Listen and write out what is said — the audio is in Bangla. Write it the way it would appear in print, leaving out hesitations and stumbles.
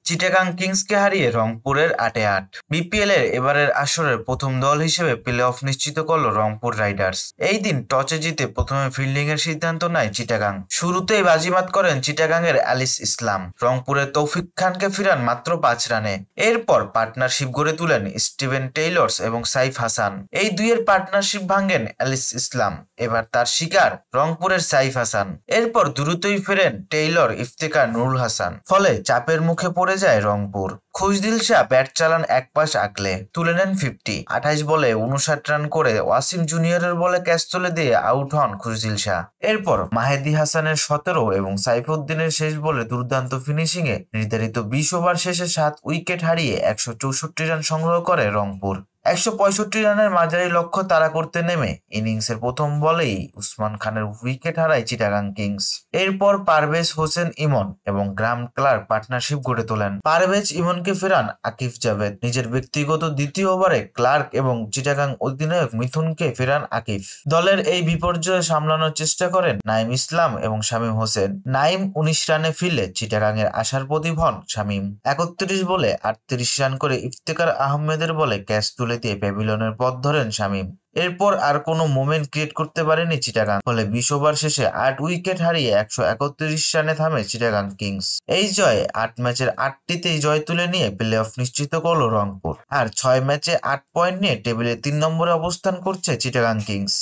চিটাগাং কিংসকে হারিয়ে রংপুরের 8-8। বিপিএল এর এবারের আসরের প্রথম দল হিসেবে প্লে অফ নিশ্চিত করল রংপুর রাইডার্স। এই দিন টসে জিতে প্রথমে ফিল্ডিং এর সিদ্ধান্ত নেয় চিটাগাং। শুরুতেই বাজিমাত করেন চিটাগাং এর অ্যালিস ইসলাম। রংপুরের তৌফিক খানকে ফিরান মাত্র 5 রানে। এরপর পার্টনারশিপ গড়ে তুলেন স্টিভেন টেইলরস এবং সাইফ হাসান। এই দুইয়ের পার্টনারশিপ ভাঙেন অ্যালিস ইসলাম। এবার তার শিকার রংপুরের সাইফ হাসান। এরপর দ্রুতই ফেরেন টেইলর, ইফতেখার, নুরুল হাসান। ফলে চাপের মুখে পড়ে যায় রংপুর। খুশদিল শাহ ব্যাট চালান এক পাশ আগলে, তুলে নেন 50। 28 বলে 59 রান করে ওয়াসিম জুনিয়রের বলে ক্যাচ তুলে দিয়ে আউট হন খুশদিল শাহ। এরপর মাহেদী হাসানের 17 এবং সাইফুদ্দিনের শেষ বলে দুর্দান্ত ফিনিশিং এ নির্ধারিত 20 ওভার শেষে 7 উইকেট হারিয়ে 164 রান সংগ্রহ করে রংপুর। 165 রানের মাঝারি লক্ষ্য তাড়া করতে নেমে ইনিংসের প্রথম বলেই উসমান খানের উইকেট হারায় চিটাগাং কিংস। এরপর পারভেজ হোসেন ইমন এবং গ্রাহাম ক্লার্ক পার্টনারশিপ গড়ে তোলেন। পারভেজ ইমনকে ফেরান আকিফ জাভেদ। নিজের ব্যক্তিগত দ্বিতীয় ওভারে ক্লার্ক এবং চিটাগাং অধিনায়ক মিথুনকে ফেরান আকিফ। দলের এই বিপর্যয় সামলানোর চেষ্টা করেন নাইম ইসলাম এবং শামীম হোসেন। নাইম 19 রানে ফিরলে চিটাগাং এর আশার প্রদীপ হন শামীম। 31 বলে 38 রান করে ইফতেখার আহমেদের বলে ক্যাচ তুলে দিয়ে প্যাভিলিয়নের পথ ধরেন শামীম। এরপর আর কোনো মোমেন্ট ক্রিয়েট করতে পারেনি চিটাগাং। ফলে 20 ওভার শেষে 8 উইকেট হারিয়ে 131 রানে থামে চিটাগাং কিংস। এই জয়ে 8 ম্যাচের 8টিতেই জয় তুলে নিয়ে প্লে অফ নিশ্চিত করল রংপুর। আর 6 ম্যাচে 8 পয়েন্ট নিয়ে টেবিলে 3 নম্বরে অবস্থান করছে চিটাগাং কিংস।